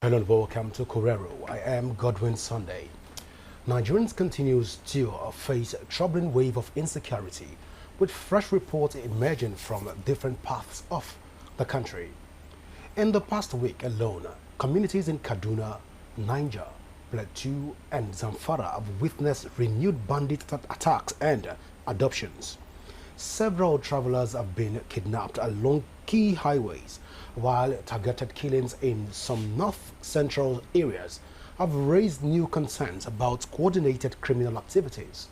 Hello and welcome to Correro. I am Godwin Sunday. Nigerians continues to face a troubling wave of insecurity, with fresh reports emerging from different parts of the country. In the past week alone, communities in Kaduna, Niger, Plateau, and Zamfara have witnessed renewed bandit attacks and adoptions. Several travelers have been kidnapped along key highways, while targeted killings in some north-central areas have raised new concerns about coordinated criminal activities.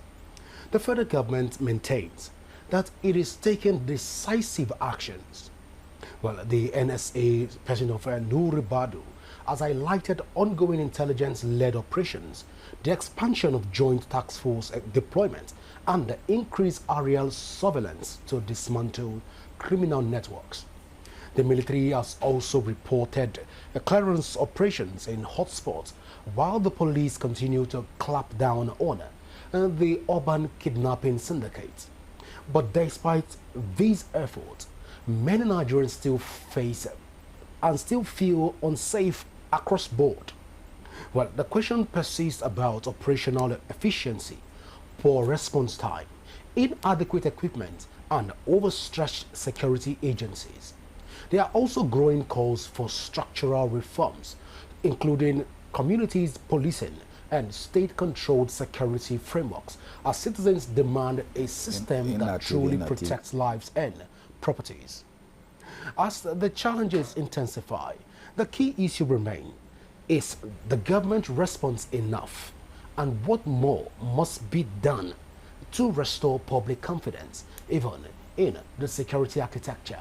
The federal government maintains that it is taking decisive actions. Well, the NSA, President of Nuri Badu, has highlighted ongoing intelligence-led operations, the expansion of joint task force deployment, and the increased aerial surveillance to dismantle criminal networks. The military has also reported clearance operations in hotspots, while the police continue to clamp down on the urban kidnapping syndicate. But despite these efforts, many Nigerians still face and still feel unsafe across board. Well, the question persists about operational efficiency, poor response time, inadequate equipment, and overstretched security agencies. There are also growing calls for structural reforms, including communities policing and state-controlled security frameworks, as citizens demand a system that truly protects lives and properties. As the challenges intensify, the key issue remains: is the government response enough? And what more must be done to restore public confidence, even in the security architecture?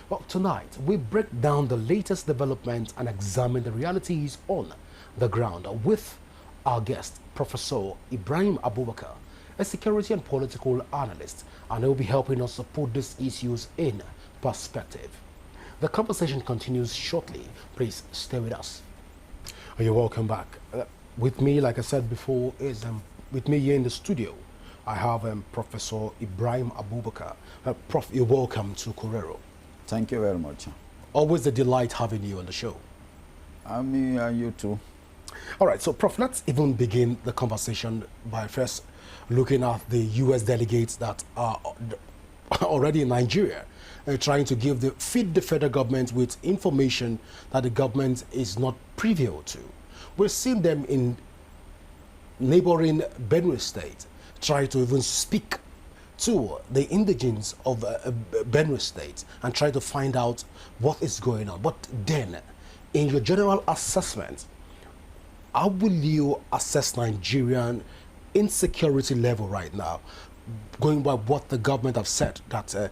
Well, tonight, we break down the latest developments and examine the realities on the ground with our guest, Professor Ibrahim Abubarka, a security and political analyst, and he'll be helping us to put these issues in perspective. The conversation continues shortly. Please stay with us. You're welcome back. With me, like I said before, is with me here in the studio, I have Professor Ibrahim Abubarka. Prof, you're welcome to Correro. Thank you very much. Always a delight having you on the show. Me and you too. All right, so Prof, let's even begin the conversation by first looking at the U.S. delegates that are already in Nigeria, trying to feed the federal government with information that the government is not privy to. We've seen them in neighboring Benue State try to even speak to the indigents of Benue State and try to find out what is going on. But then, in your general assessment, how will you assess Nigerian insecurity level right now, going by what the government have said, that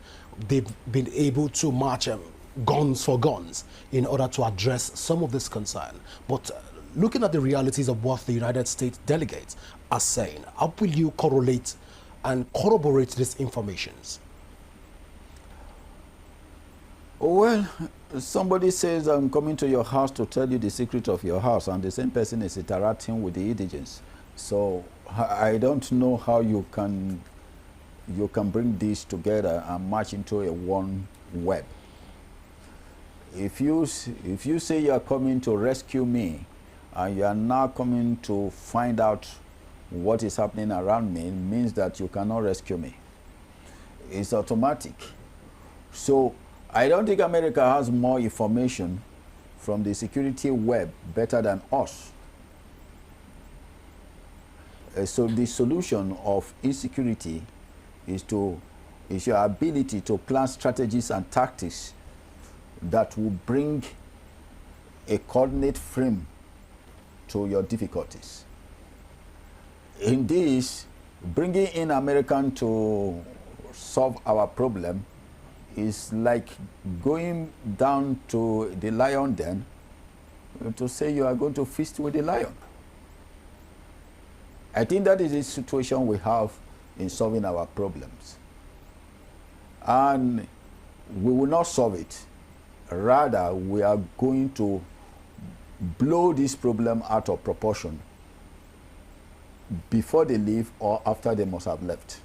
they've been able to march guns for guns in order to address some of this concern? But looking at the realities of what the United States delegates are saying, how will you correlate and corroborate these informations? Well, somebody says, I'm coming to your house to tell you the secret of your house, and the same person is interacting with the indigents. So I don't know how you can bring these together and match into a one web. If you say you are coming to rescue me, and you are now coming to find out what is happening around me, it means that you cannot rescue me. It's automatic. So I don't think America has more information from the security web better than us. So the solution of insecurity is your ability to plan strategies and tactics that will bring a coordinate frame to your difficulties. In this, bringing in American to solve our problem is like going down to the lion den to say you are going to feast with the lion. I think that is the situation we have in solving our problems. And we will not solve it. Rather, we are going to blow this problem out of proportion before they leave or after they must have left.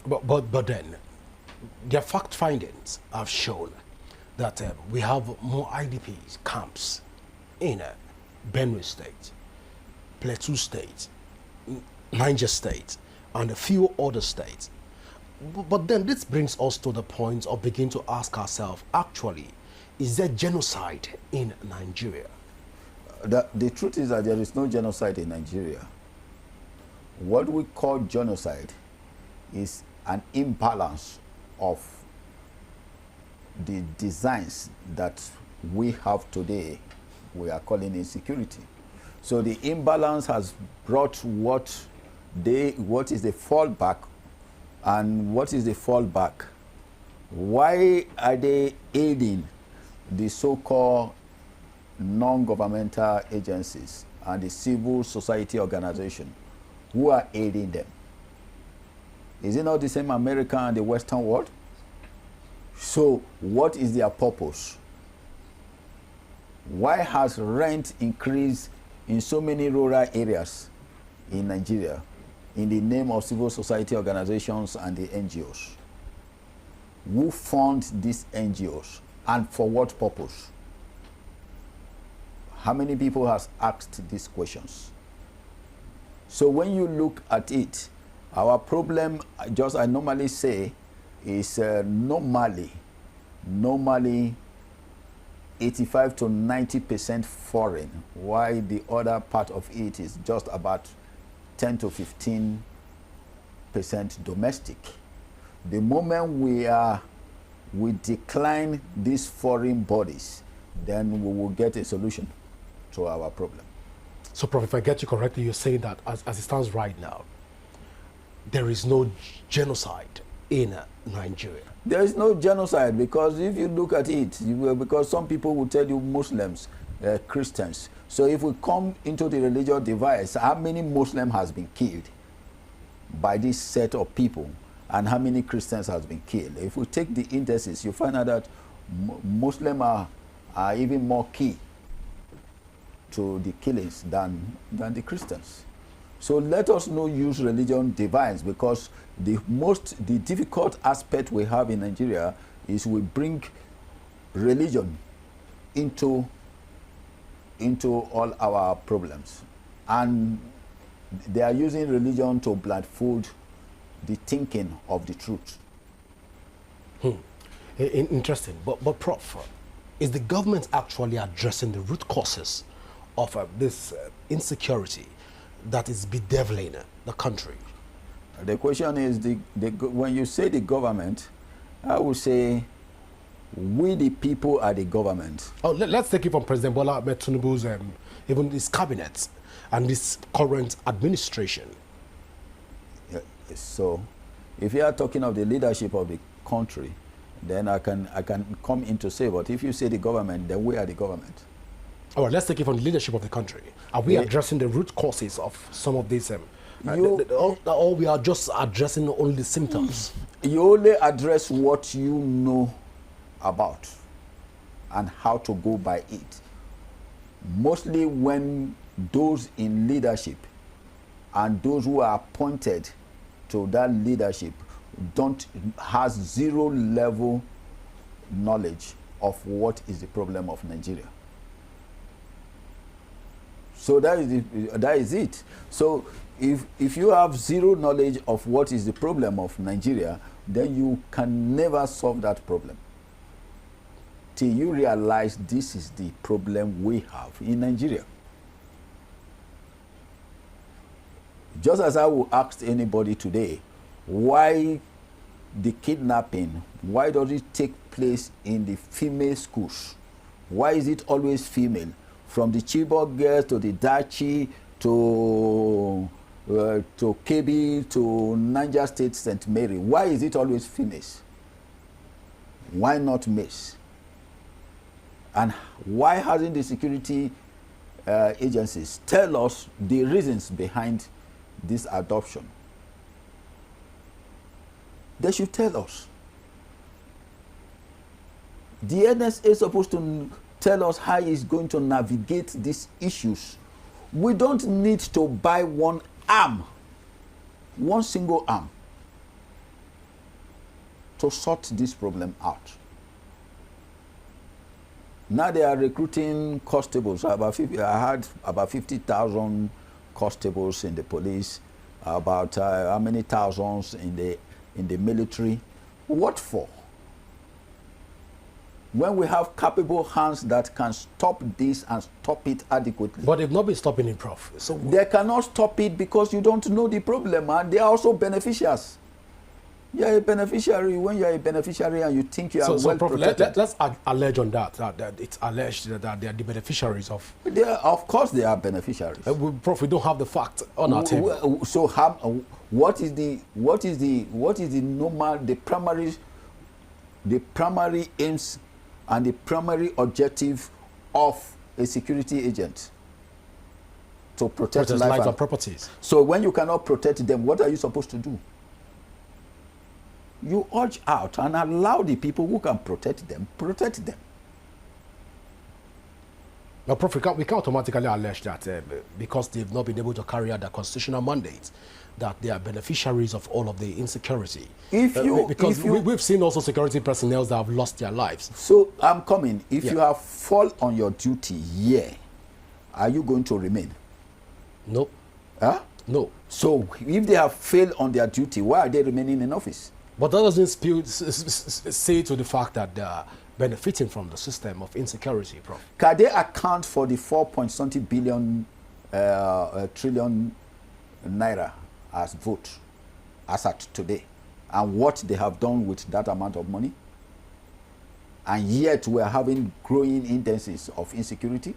But then, their fact findings have shown that we have more IDPs camps in Benue State, Plateau State, Niger State, and a few other states. But then this brings us to the point of beginning to ask ourselves, actually, is there genocide in Nigeria? The truth is that there is no genocide in Nigeria. What we call genocide is an imbalance of the designs that we have today. We are calling insecurity. So the imbalance has brought what is the fallback, and what is the fallback? Why are they aiding the so-called non-governmental agencies and the civil society organization? Who are aiding them? Is it not the same America and the Western world? So what is their purpose? Why has rent increased in so many rural areas in Nigeria in the name of civil society organizations and the NGOs? Who fund these NGOs and for what purpose? How many people has asked these questions? So when you look at it, our problem, just I normally say, is normally 85 to 90% foreign, while the other part of it is just about 10 to 15% domestic. The moment we decline these foreign bodies, then we will get a solution to our problem. So, Prof, if I get you correctly, you're saying that as it stands right now, there is no genocide in Nigeria. There is no genocide, because if you look at it, because some people will tell you Muslims, Christians. So if we come into the religious device, how many Muslims has been killed by this set of people, and how many Christians has been killed? If we take the indices, you find out that Muslims are even more key to the killings than the Christians. So let us not use religion device, because the difficult aspect we have in Nigeria is we bring religion into all our problems, and they are using religion to blood-food the thinking of the truth. Interesting. But Prof, is the government actually addressing the root causes of this insecurity that is bedeviling the country? The question is, when you say the government, I would say we the people are the government. Oh, let's take it from President Bola Ahmed Tinubu's, even his cabinet and this current administration. Yeah, so, if you are talking of the leadership of the country, then I can come in to say, but if you say the government, then we are the government. All right, let's take it from the leadership of the country. Are we addressing the root causes of some of these? Or we are just addressing only the symptoms? You only address what you know about and how to go by it. Mostly when those in leadership and those who are appointed to that leadership has zero level knowledge of what is the problem of Nigeria. So that is it. So if you have zero knowledge of what is the problem of Nigeria, then you can never solve that problem till you realize this is the problem we have in Nigeria. Just as I will ask anybody today, why the kidnapping, why does it take place in the female schools? Why is it always female? From the Chibok girls to the Dachi to Kebbi to Niger State St. Mary. Why is it always females? Why not males? And why hasn't the security agencies tell us the reasons behind this adoption? They should tell us. The NSA is supposed to tell us how it's going to navigate these issues. We don't need to buy one single arm, to sort this problem out. Now they are recruiting constables. I had about 50,000 constables in the police, about how many thousands in the military. What for? When we have capable hands that can stop this and stop it adequately. But they've not been stopping it, Prof. So they cannot stop it because you don't know the problem, and they are also beneficiaries. You are a beneficiary. When you are a beneficiary and you think you are well Prof, protected. let's allege on that, that it's alleged that they are the beneficiaries of. Of course, they are beneficiaries. Prof, we don't have the fact on our table. So, what is the normal, the primary aims and the primary objective of a security agent? To protect lives and properties. So, when you cannot protect them, what are you supposed to do? You urge out and allow the people who can protect them. Now, Prof, we can automatically allege that because they've not been able to carry out their constitutional mandate, that they are beneficiaries of all of the insecurity. Because we've seen also security personnel that have lost their lives. So I'm coming. If you have fall on your duty here, are you going to remain? No. Huh? No. So if they have failed on their duty, why are they remaining in office? But that doesn't say to the fact that they are benefiting from the system of insecurity, Prof. Can they account for the 4.something billion trillion naira as vote as at today, and what they have done with that amount of money? And yet we are having growing indices of insecurity.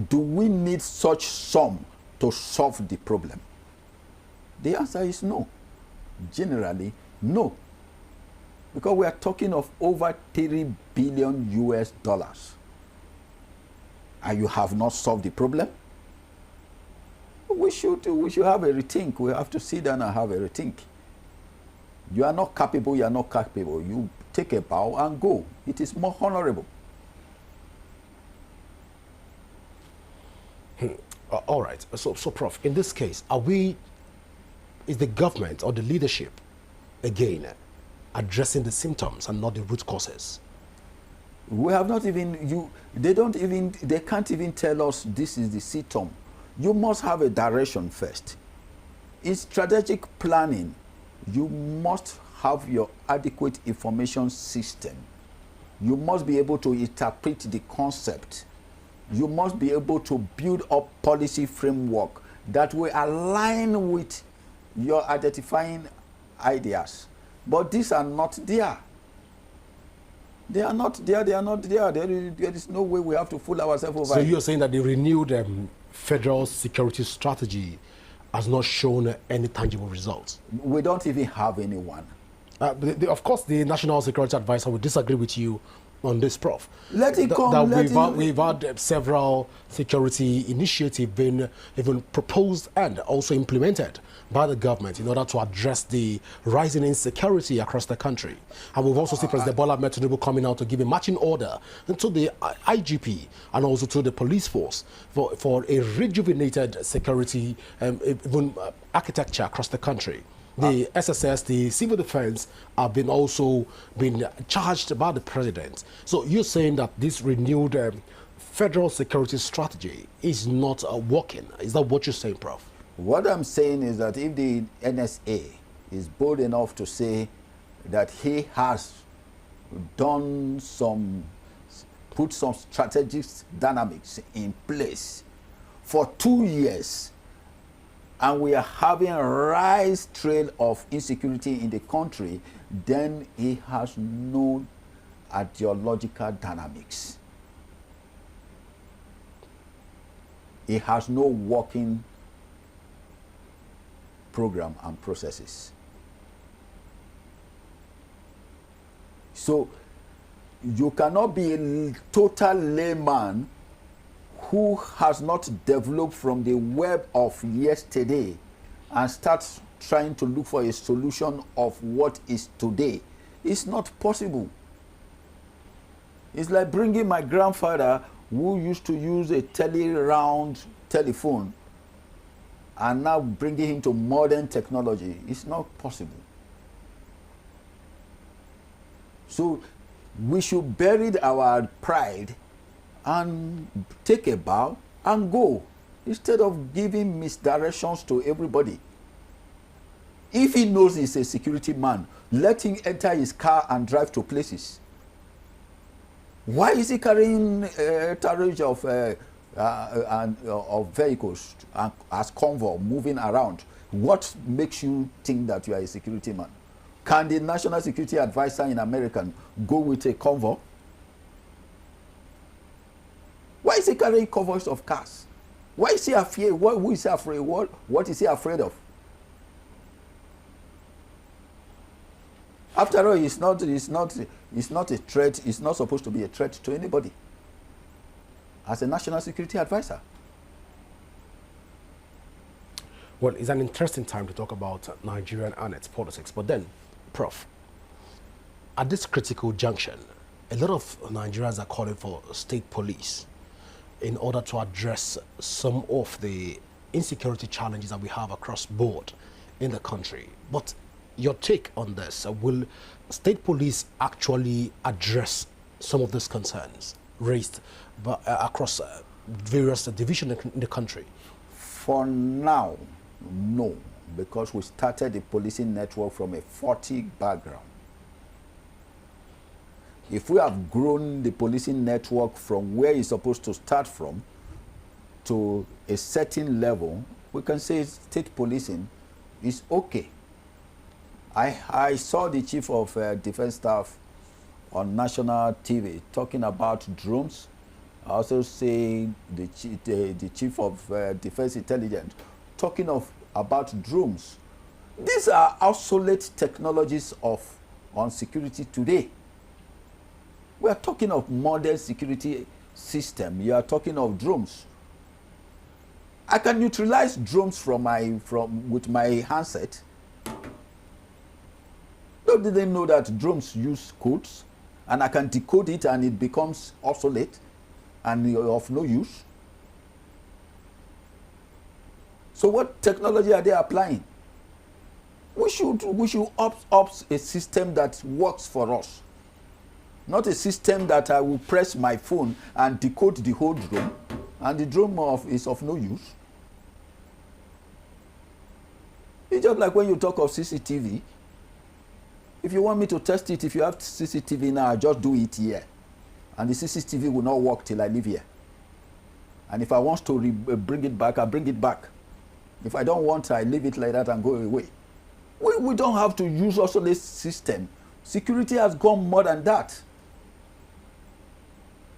Do we need such sum to solve the problem? The answer is no. Generally, no. Because we are talking of over $3 billion US. And you have not solved the problem? We should have a rethink. We have to sit down and have a rethink. You are not capable, you are not capable. You take a bow and go. It is more honorable. All right. So, Prof, in this case, is the government or the leadership, again, addressing the symptoms and not the root causes? We have not even, they can't even tell us this is the symptom. You must have a direction first. In strategic planning, you must have your adequate information system. You must be able to interpret the concept. You must be able to build up policy framework that will align with your identifying ideas. But these are not there. They are not there. There is no way we have to fool ourselves over. So you're saying that the renewed federal security strategy has not shown any tangible results? We don't even have anyone. Of course, the National Security Advisor will disagree with you on this, Prof. Let it come. We've had several security initiatives being even proposed and also implemented by the government in order to address the rising insecurity across the country. And we've also seen President Bola Ahmed Tinubu coming out to give a marching order to the IGP and also to the police force for a rejuvenated security architecture across the country. The SSS, the civil defense, have also been charged by the president. So you're saying that this renewed federal security strategy is not working. Is that what you're saying, Prof? What I'm saying is that if the NSA is bold enough to say that he has put some strategic dynamics in place for 2 years, and we are having a rise trail of insecurity in the country, then he has no ideological dynamics. He has no working program and processes. So you cannot be a total layman who has not developed from the web of yesterday and start trying to look for a solution of what is today. It's not possible. It's like bringing my grandfather, who used to use a tele-round telephone, and now bringing him to modern technology. It's not possible. So We should bury our pride and take a bow and go, instead of giving misdirections to everybody. If he knows he's a security man, let him enter his car and drive to places. Why is he carrying a carriage of vehicles as convoy moving around? What makes you think that you are a security man? Can the National Security Advisor in America go with a convoy? Why is he carrying convoys of cars? Why is he afraid? Who is he afraid? What is he afraid of? After all, it's not a threat. It's not supposed to be a threat to anybody as a National Security Advisor. Well, it's an interesting time to talk about Nigeria and its politics. But then, Prof, at this critical junction, a lot of Nigerians are calling for state police in order to address some of the insecurity challenges that we have across board in the country. But your take on this, will state police actually address some of these concerns raised across various divisions in the country? For now, no, because we started the policing network from a faulty background. If we have grown the policing network from where it's supposed to start from to a certain level, we can say state policing is okay. I saw the chief of defense staff on national TV talking about drones. I also see the chief of defense intelligence talking about drones. These are obsolete technologies on security today. We are talking of modern security system. You are talking of drones. I can neutralize drones with my handset. Don't they know that drones use codes, and I can decode it and it becomes obsolete and of no use? So what technology are they applying? We should opt a system that works for us, not a system that I will press my phone and decode the whole drone, and the drone is of no use. It's just like when you talk of CCTV. If you want me to test it, if you have CCTV now, I just do it here. And the CCTV will not work till I leave here. And if I want to bring it back, I bring it back. If I don't want, I leave it like that and go away. We don't have to use also this system. Security has gone more than that.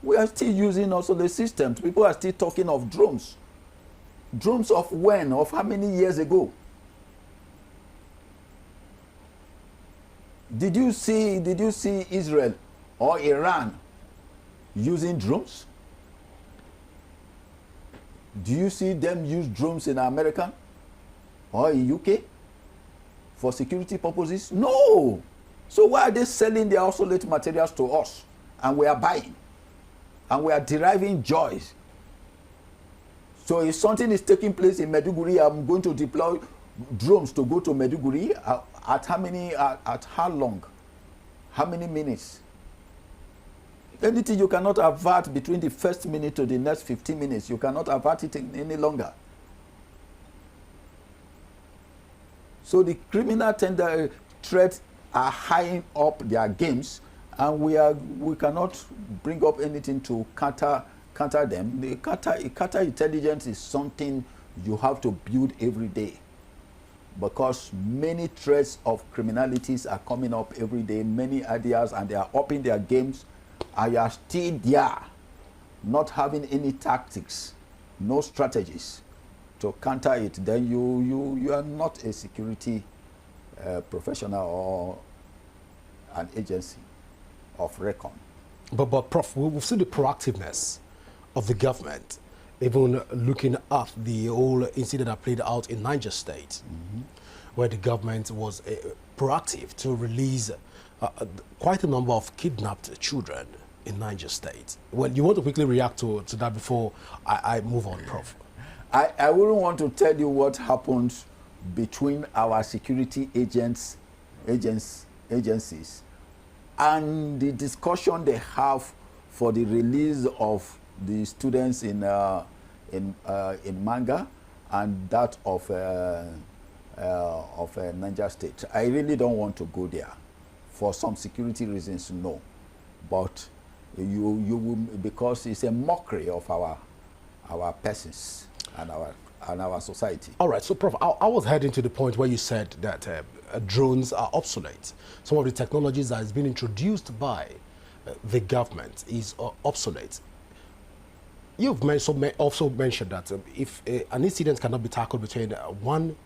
We are still using also the systems. People are still talking of drones. Drones of when? Of how many years ago? Did you see Israel or Iran using drones? Do you see them use drones in America or in UK for security purposes? No. So why are they selling their obsolete materials to us and we are buying and we are deriving joys? So if something is taking place in Maiduguri, I'm going to deploy drones to go to Maiduguri. At how long? How many minutes? Anything you cannot avert between the first minute to the next 15 minutes, you cannot avert it any longer. So the criminal threats are high up their games, and we cannot bring up anything to counter them. The counter intelligence is something you have to build every day, because many threats of criminalities are coming up every day, many ideas, and they are upping their games, and you are still there, not having any tactics, no strategies to counter it. Then you are not a security professional or an agency of reckon. But Prof, we've seen the proactiveness of the government, even looking at the whole incident that played out in Niger State, where the government was proactive to release quite a number of kidnapped children in Niger State. Well, you want to quickly react to that before I move on, Prof? I wouldn't want to tell you what happened between our security agencies and the discussion they have for the release of the students in Manga and that of Niger State. I really don't want to go there for some security reasons, no. But you will, because it's a mockery of our persons and our society. All right, so Prof, I was heading to the point where you said that drones are obsolete. Some of the technologies that has been introduced by the government is obsolete. You've also mentioned that if an incident cannot be tackled between 1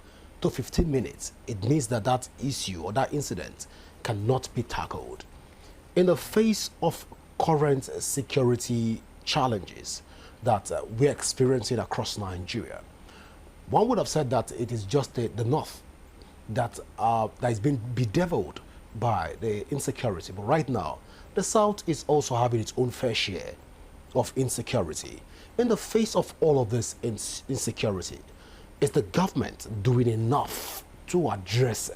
to 15 minutes, it means that that issue or that incident cannot be tackled. In the face of current security challenges that we're experiencing across Nigeria, one would have said that it is just the north that is being bedeviled by the insecurity. But right now, the south is also having its own fair share of insecurity. In the face of all of this insecurity, is the government doing enough to address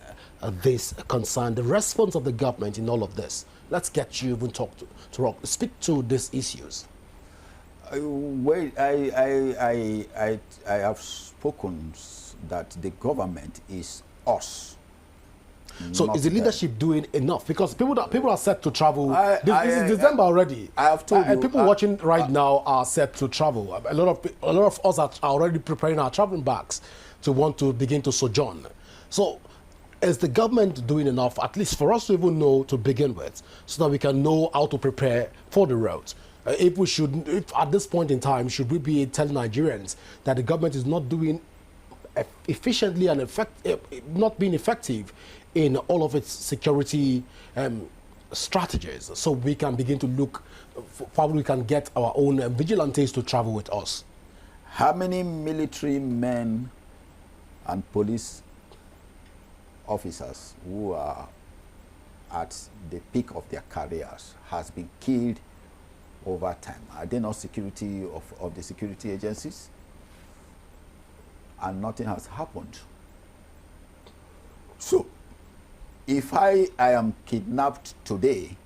this concern? The response of the government in all of this. Let's get you even speak to these issues. Well, I have spoken that the government is us. So is the leadership doing enough? Because people are set to travel. This is December already. I have told you. And people watching right now are set to travel. A lot of us are already preparing our traveling bags to want to begin to sojourn. So is the government doing enough, at least for us to even know to begin with, so that we can know how to prepare for the road? If at this point in time, should we be telling Nigerians that the government is not doing efficiently and not being effective in all of its security strategies, so we can begin to look, probably we can get our own vigilantes to travel with us? How many military men and police officers who are at the peak of their careers has been killed over time? Are they not security of the security agencies? And nothing has happened. So, if I am kidnapped today,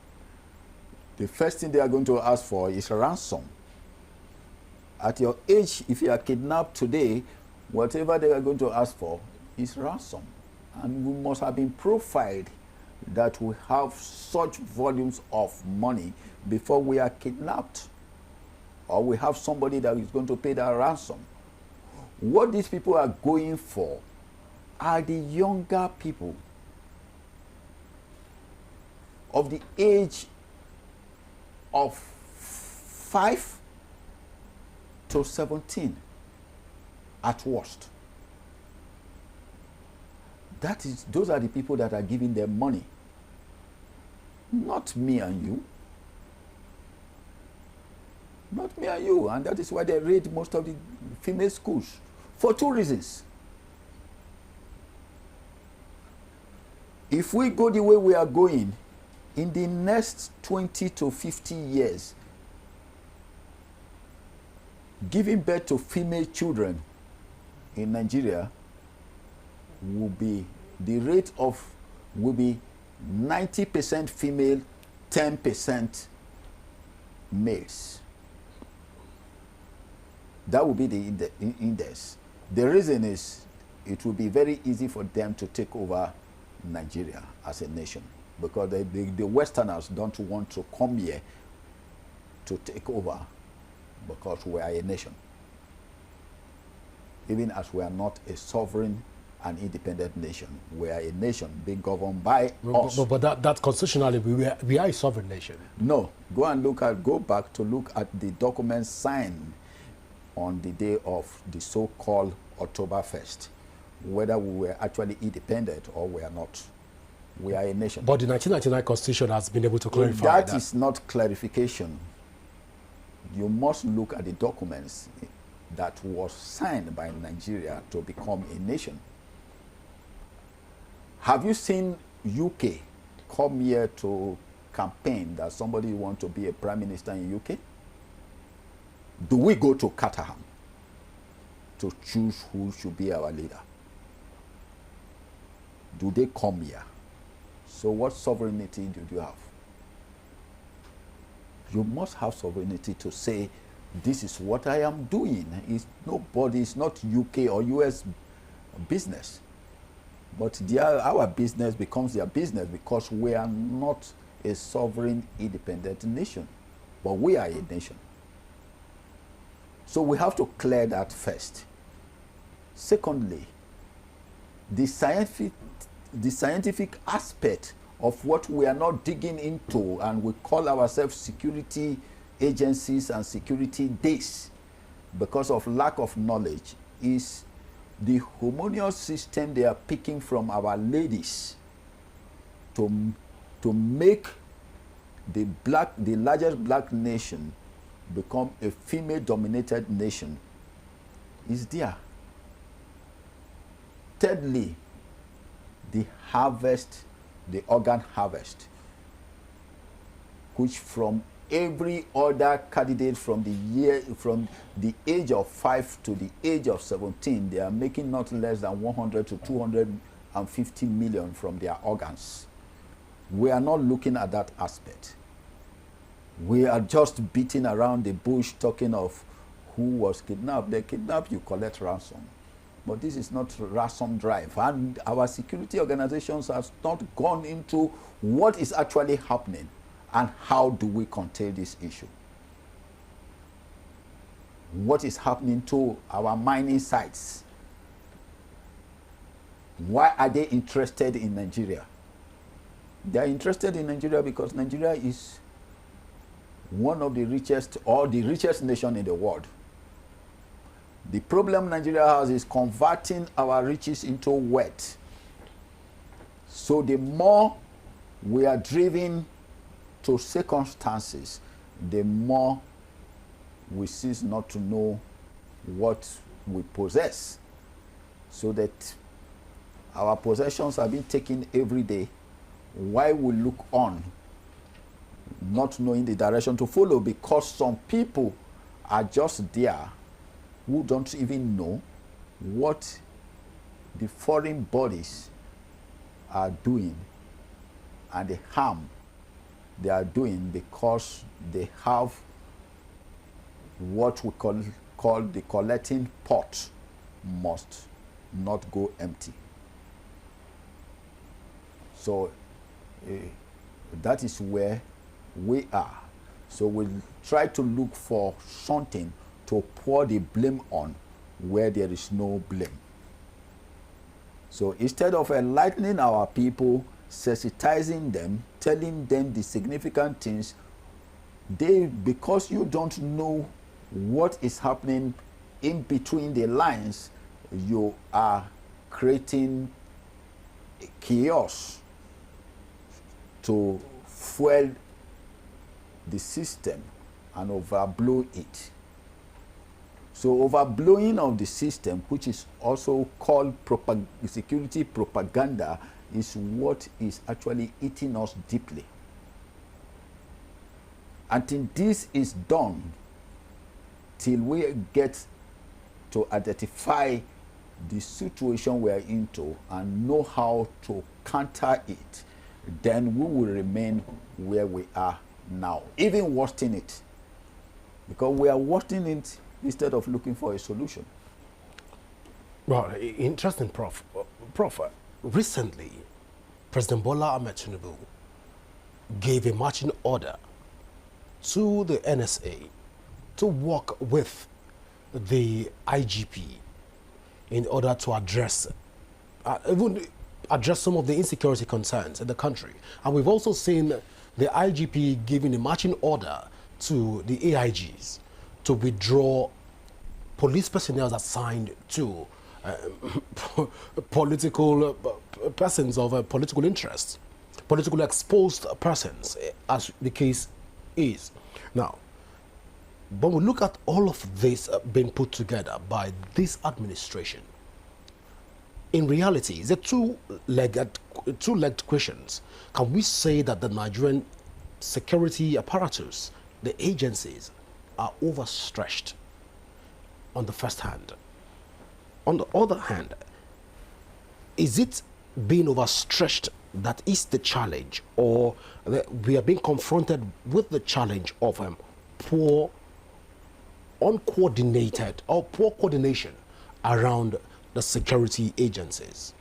the first thing they are going to ask for is ransom. At your age, if you are kidnapped today, whatever they are going to ask for is ransom. And we must have been profiled that we have such volumes of money before we are kidnapped, or we have somebody that is going to pay that ransom. What these people are going for are the younger people of the age of 5 to 17 at worst. Those are the people that are giving them money, not me and you. Not me and you. And that is why they raid most of the female schools, for 2 reasons. If we go the way we are going, in the next 20 to 50 years, giving birth to female children in Nigeria will be, the rate of will be 90% female, 10% males. That will be the index. The reason is it will be very easy for them to take over Nigeria as a nation, because the Westerners don't want to come here to take over, because we are a nation. Even as we are not a sovereign and independent nation, we are a nation being governed by us. But that constitutionally, we are a sovereign nation. No, go back to look at the documents signed on the day of the so-called October 1st, whether we were actually independent or we are not. We are a nation. But the 1999 Constitution has been able to clarify that. That is not clarification. You must look at the documents that was signed by Nigeria to become a nation. Have you seen UK come here to campaign that somebody wants to be a prime minister in UK? Do we go to Caterham to choose who should be our leader? Do they come here? So what sovereignty do you have? you must have sovereignty to say, this is what I am doing. It's not UK or US business. But our business becomes their business because we are not a sovereign, independent nation. But we are a nation. So we have to clear that first. Secondly, the scientific aspect of what we are not digging into, and we call ourselves security agencies and security days because of lack of knowledge, is the harmonious system they are picking from our ladies to make the largest black nation become a female-dominated nation is there. Thirdly, the organ harvest, which from every other candidate from the age of 5 to the age of 17, they are making not less than 100 to 250 million from their organs. We are not looking at that aspect. We are just beating around the bush talking of who was kidnapped. They kidnap you, collect ransom. But this is not ransom drive. And our security organizations have not gone into what is actually happening and how do we contain this issue. What is happening to our mining sites? Why are they interested in Nigeria? They are interested in Nigeria because Nigeria is one of the richest or the richest nation in the world. The problem Nigeria has is converting our riches into wealth. So the more we are driven to circumstances, the more we cease not to know what we possess. So that our possessions are being taken every day while we look on, not knowing the direction to follow, because some people are just there who don't even know what the foreign bodies are doing and the harm they are doing, because they have what we call the collecting pot must not go empty. So that is where we are. So we'll try to look for something to pour the blame on where there is no blame. So instead of enlightening our people, sensitizing them, telling them the significant things, because you don't know what is happening in between the lines, you are creating chaos to fuel the system and overblow it. So overblowing of the system, which is also called security propaganda, is what is actually eating us deeply. Until this is done, till we get to identify the situation we are into and know how to counter it, then we will remain where we are now, even worsening it, because we are worsening it instead of looking for a solution. Well, interesting, Prof. Prof, recently, President Bola Ahmed Tinubu gave a marching order to the NSA to work with the IGP in order to address some of the insecurity concerns in the country. And we've also seen the IGP giving a marching order to the AIGs to withdraw police personnel assigned to political persons of political interest, politically exposed persons, as the case is. Now, when we look at all of this being put together by this administration, in reality, it's a two-legged questions. Can we say that the Nigerian security apparatus, the agencies, are overstretched on the first hand? On the other hand, is it being overstretched that is the challenge, or we are being confronted with the challenge of poor, uncoordinated, or poor coordination around the security agencies?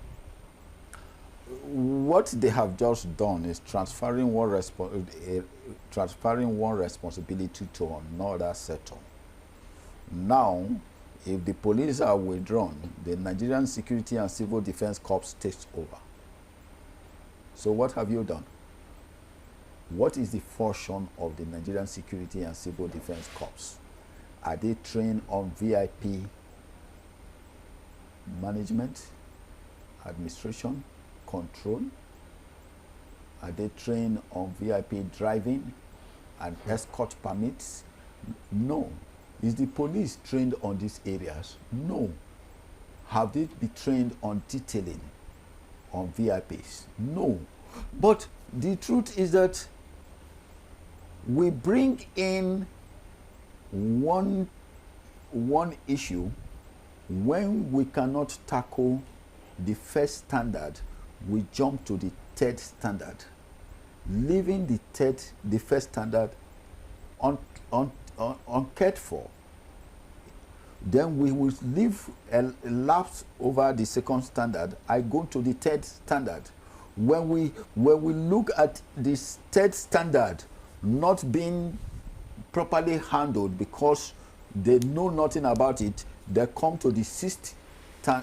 What they have just done is transferring one responsibility to another sector. Now, if the police are withdrawn, the Nigerian Security and Civil Defense Corps takes over. So what have you done? What is the function of the Nigerian Security and Civil Defense Corps? Are they trained on VIP management, administration, control? Are they trained on VIP driving and escort permits? No. Is the police trained on these areas? No. Have they been trained on detailing on VIPs? No. But the truth is that we bring in one issue when we cannot tackle the first standard, we jump to the third standard, leaving the first standard uncared for. Then we will leave a lapse over the second standard. I go to the third standard. When we look at this third standard not being properly handled because they know nothing about it, they come to the sixth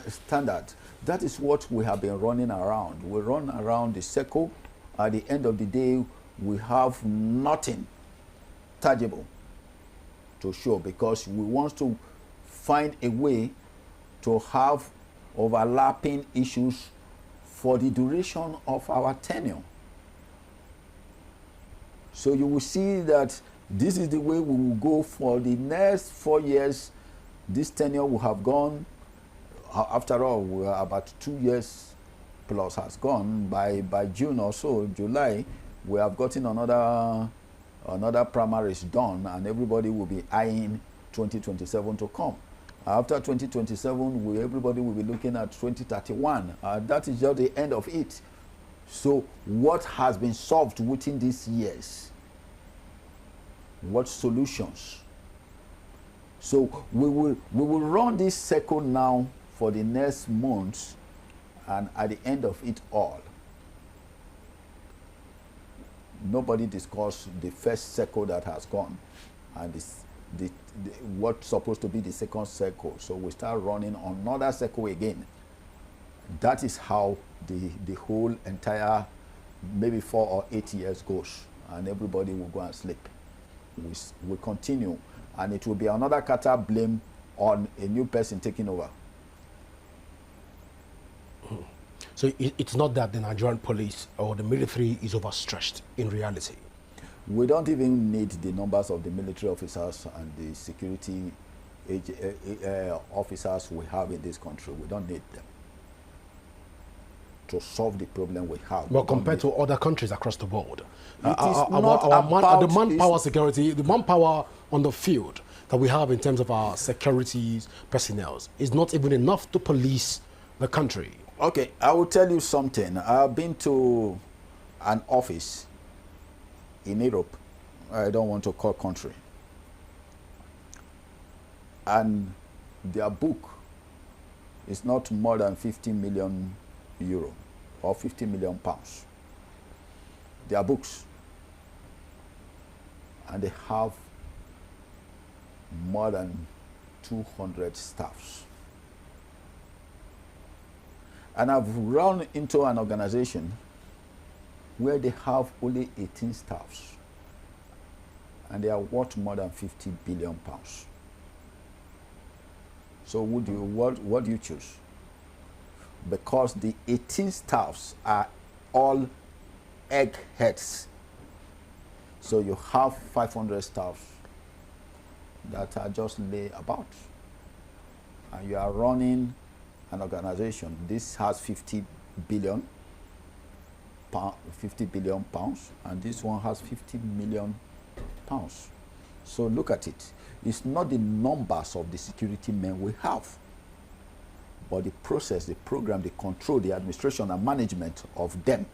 standard. That is what we have been running around. We run around the circle. At the end of the day, we have nothing tangible to show because we want to find a way to have overlapping issues for the duration of our tenure. So you will see that this is the way we will go for the next 4 years. This tenure will have gone. After all, we are about 2 years plus has gone. By June or so, July, we have gotten another primaries done, and everybody will be eyeing 2027 to come. After 2027, everybody will be looking at 2031. That is just the end of it. So what has been solved within these years? What solutions? So we will run this circle now for the next months, and at the end of it all, nobody discussed the first circle that has gone and what's supposed to be the second circle. So we start running another circle again. That is how the whole entire maybe 4 or 8 years goes, and everybody will go and sleep. We continue, and it will be another kata blame on a new person taking over. So it's not that the Nigerian police or the military is overstretched in reality. We don't even need the numbers of the military officers and the security officers we have in this country. We don't need them to solve the problem we have. Well, compared to other countries across the world, the manpower security, the manpower on the field that we have in terms of our security personnel is not even enough to police the country. Okay, I will tell you something. I've been to an office in Europe. I don't want to call country. And their book is not more than 50 million euro or 50 million pounds. Their books. And they have more than 200 staffs. And I've run into an organization where they have only 18 staffs, and they are worth more than 50 billion pounds. So what do you choose? Because the 18 staffs are all eggheads. So you have 500 staffs that are just lay about, and you are running an organization. This has 50 billion pounds, and this one has 50 million pounds. So look at it. It's not the numbers of the security men we have, but the process, the program, the control, the administration and management of them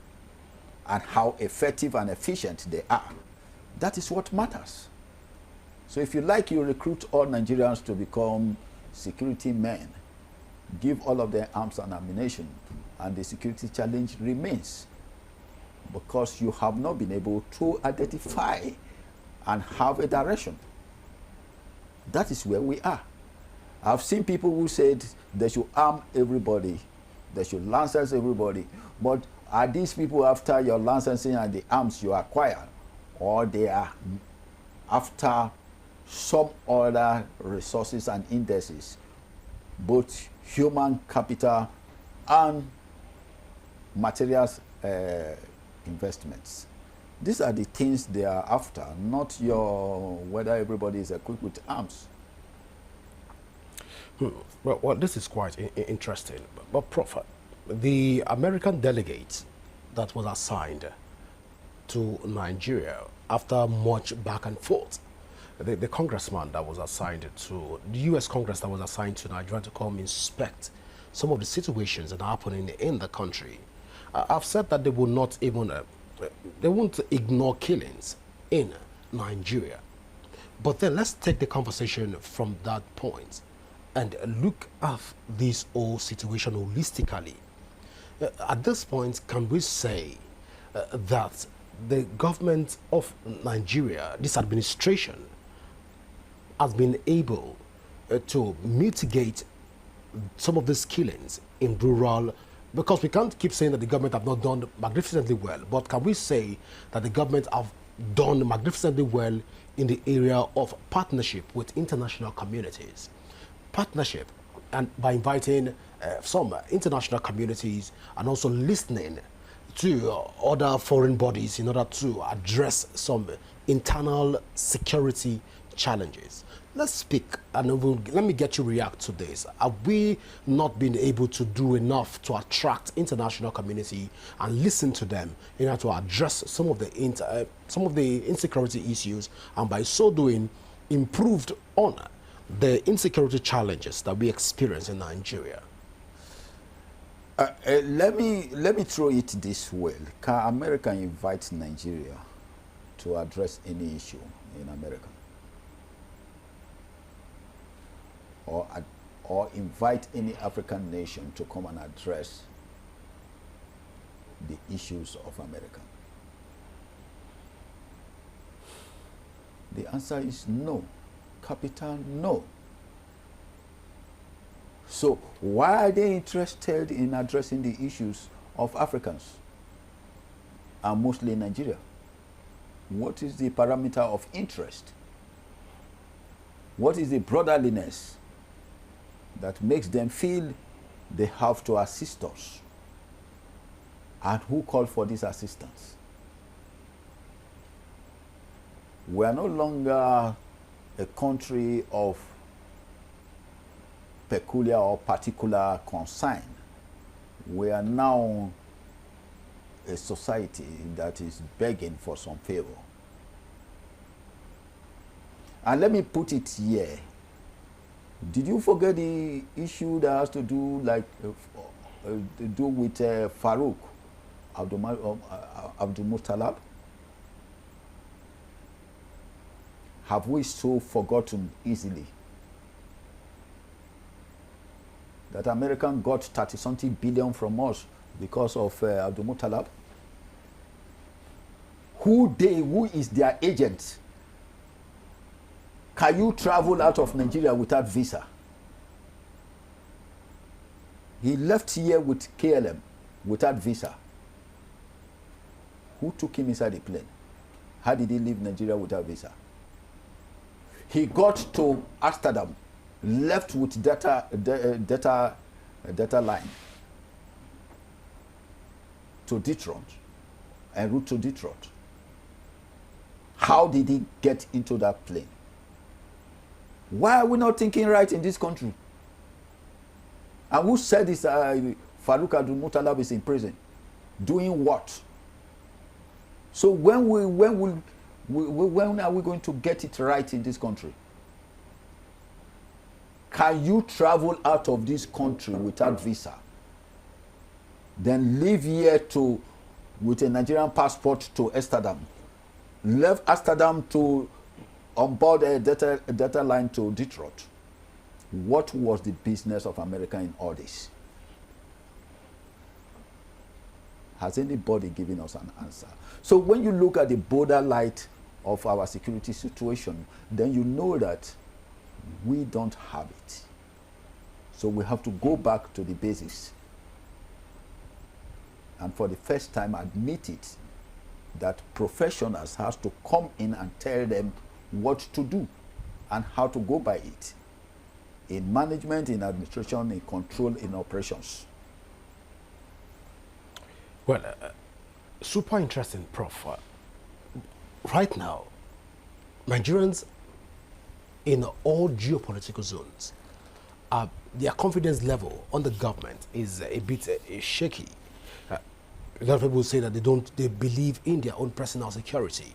and how effective and efficient they are. That is what matters. So if you like, you recruit all Nigerians to become security men, give all of them arms and ammunition, and the security challenge remains, because you have not been able to identify and have a direction. That is where we are. I've seen people who said they should arm everybody, they should license everybody, but are these people after your licensing and the arms you acquire, or they are after some other resources and indices, both human capital and materials investments? These are the things they are after, not your whether everybody is equipped with arms. Well, this is quite interesting. But Prof, the American delegate that was assigned to Nigeria after much back and forth, the congressman that was assigned to the U.S. Congress that was assigned to Nigeria to come inspect some of the situations that are happening in the country, I've said that they will not even they won't ignore killings in Nigeria. But then let's take the conversation from that point and look at this whole situation holistically. At this point, can we say that the government of Nigeria, this administration, has been able to mitigate some of these killings in rural, because we can't keep saying that the government have not done magnificently well, but can we say that the government have done magnificently well in the area of partnership with international communities? Partnership, and by inviting some international communities and also listening to other foreign bodies in order to address some internal security challenges. Let's speak, and let me get you react to this. Have we not been able to do enough to attract international community and listen to them in order to address some of the insecurity issues, and by so doing improved on the insecurity challenges that we experience in Nigeria? Let me throw it this way. Can America invite Nigeria to address any issue in America? Or invite any African nation to come and address the issues of America? The answer is no. Capital no. So why are they interested in addressing the issues of Africans, and mostly in Nigeria? What is the parameter of interest? What is the brotherliness that makes them feel they have to assist us? And who called for this assistance? We are no longer a country of peculiar or particular concern. We are now a society that is begging for some favor. And let me put it here. Did you forget the issue that has to do with Farouk Abdul-Muttalab? Have we so forgotten easily that American got 30-something billion from us because of Abdul-Muttalab? Who is their agent? Can you travel out of Nigeria without visa? He left here with KLM without visa. Who took him inside the plane? How did he leave Nigeria without visa? He got to Amsterdam, left with data line to Detroit, en route to Detroit. How did he get into that plane? Why are we not thinking right in this country? And who said this? Farouk Abdul-Muttalab is in prison. Doing what? So when are we going to get it right in this country? Can you travel out of this country without visa? Then live here to with a Nigerian passport to Amsterdam, left Amsterdam to on board a data line to Detroit. What was the business of America in all this? Has anybody given us an answer? So when you look at the border light of our security situation, then you know that we don't have it. So we have to go back to the basics. And for the first time, admit it, that professionals have to come in and tell them what to do and how to go by it. In management, in administration, in control, in operations. Well, super interesting, Prof. Right now, Nigerians in all geopolitical zones, their confidence level on the government is a bit shaky. A lot of people say that they believe in their own personal security,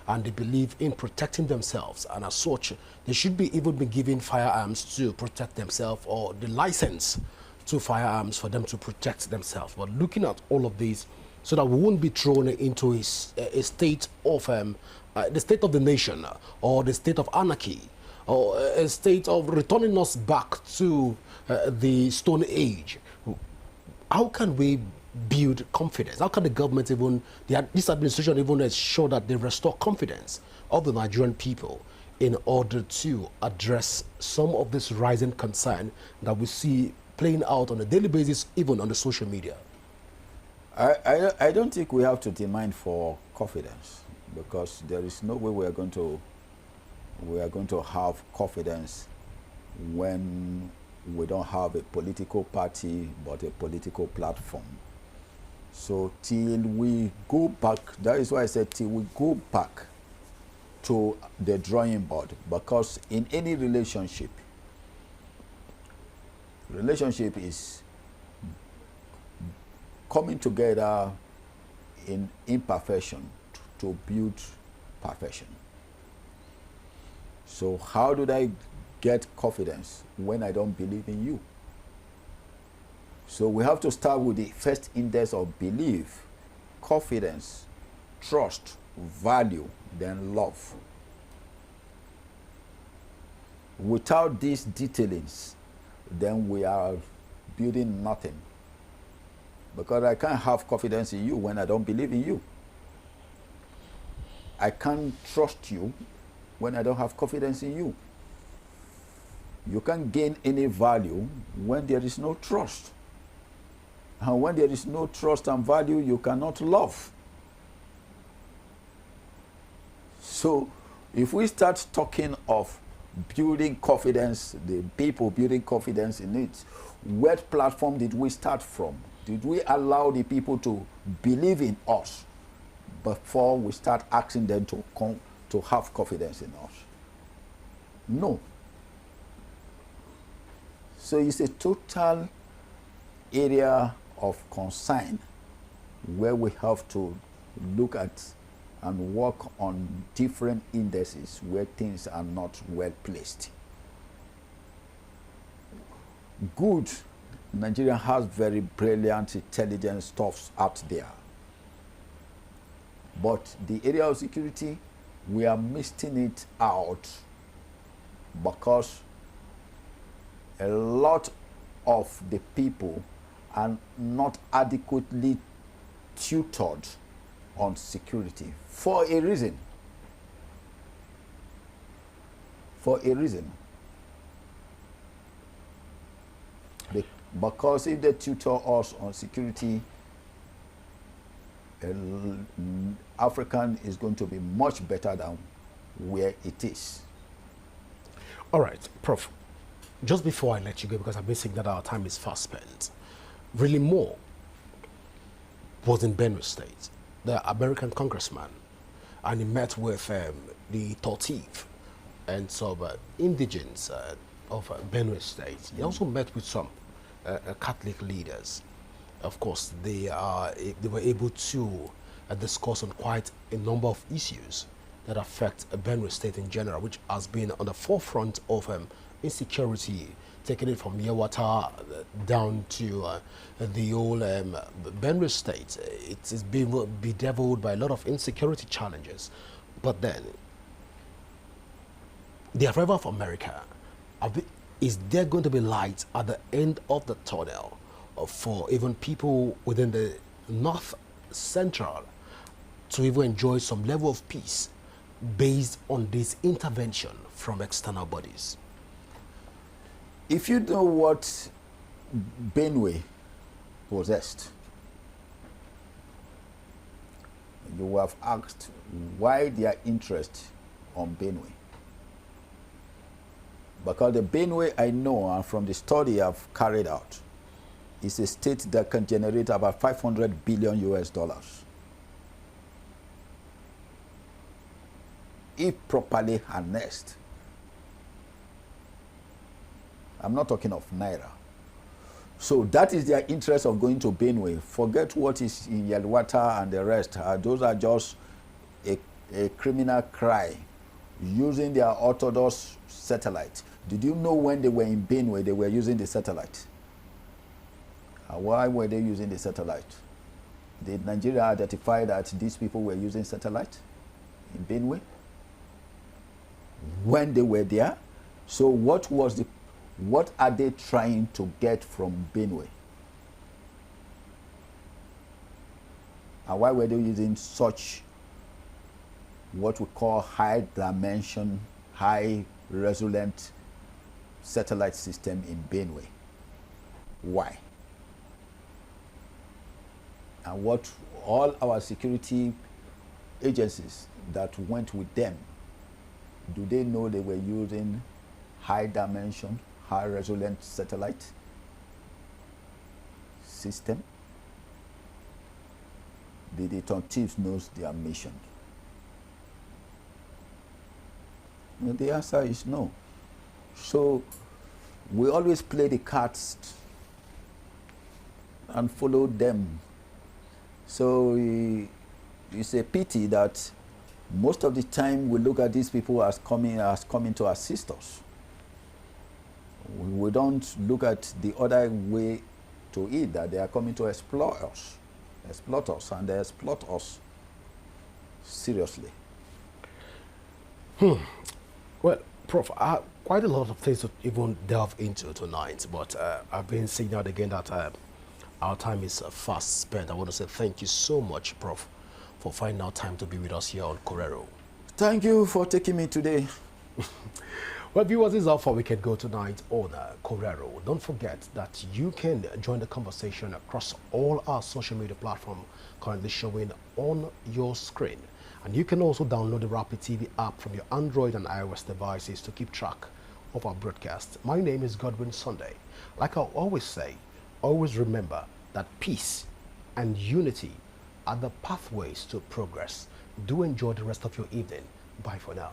and they believe in protecting themselves, and as such, they should be even be given firearms to protect themselves, or the license to firearms for them to protect themselves. But looking at all of these, so that we won't be thrown into a state of the state of the nation, or the state of anarchy, or a state of returning us back to the Stone Age. How can we build confidence? How can the government this administration even ensure that they restore confidence of the Nigerian people in order to address some of this rising concern that we see playing out on a daily basis, even on the social media? I don't think we have to demand for confidence, because there is no way we are going to have confidence when we don't have a political party but a political platform. So till we go back, that is why I said till we go back to the drawing board, because in any relationship is coming together in imperfection to build perfection. So how do I get confidence when I don't believe in you? So we have to start with the first index of belief, confidence, trust, value, then love. Without these detailings, then we are building nothing. Because I can't have confidence in you when I don't believe in you. I can't trust you when I don't have confidence in you. You can't gain any value when there is no trust. And when there is no trust and value, you cannot love. So if we start talking of building confidence, the people building confidence in it, what platform did we start from? Did we allow the people to believe in us before we start asking them to come to have confidence in us? No. So it's a total area of concern where we have to look at and work on different indices where things are not well placed. Good, Nigeria has very brilliant intelligence stuffs out there. But the area of security, we are missing it out because a lot of the people are not adequately tutored on security for a reason. For a reason. Because if they tutor us on security, African is going to be much better than where it is. All right, Prof. Just before I let you go, because I've been saying that our time is fast spent, really more was in Benue State, the American congressman, and he met with the Tortif and some indigents of Benue State. He also met with some Catholic leaders. Of course, they were able to discuss on quite a number of issues that affect Benue State in general, which has been on the forefront of insecurity, taking it from Yawata down to the whole Benue state. It is being bedeviled by a lot of insecurity challenges. But then, the arrival of America, is there going to be light at the end of the tunnel for even people within the North Central to even enjoy some level of peace based on this intervention from external bodies? If you know what Benue possessed, you will have asked why their interest on Benue. Because the Benue I know, and from the study I've carried out, is a state that can generate about 500 billion US dollars. If properly harnessed. I'm not talking of Naira. So that is their interest of going to Benue. Forget what is in Yelwata and the rest. Those are just a criminal cry using their orthodox satellite. Did you know when they were in Benue, they were using the satellite? Why were they using the satellite? Did Nigeria identify that these people were using satellite in Benue when they were there? So what are they trying to get from Benue? And why were they using such what we call high dimension, high resilient satellite system in Benue? Why? And what all our security agencies that went with them, do they know they were using high dimension, high resilient satellite system? The detectives knows their mission? And the answer is no. So we always play the cards and follow them. So it's a pity that most of the time we look at these people as coming to assist us. We don't look at the other way to it, that they are coming to exploit us, and they exploit us seriously. Well, Prof, quite a lot of things to even delve into tonight, but I've been saying out again that our time is fast spent. I want to say thank you so much, Prof, for finding out time to be with us here on Correro. Thank you for taking me today. Well, viewers, this is how far we can go tonight on Correro. Don't forget that you can join the conversation across all our social media platforms currently showing on your screen. And you can also download the Rapid TV app from your Android and iOS devices to keep track of our broadcast. My name is Godwin Sunday. Like I always say, always remember that peace and unity are the pathways to progress. Do enjoy the rest of your evening. Bye for now.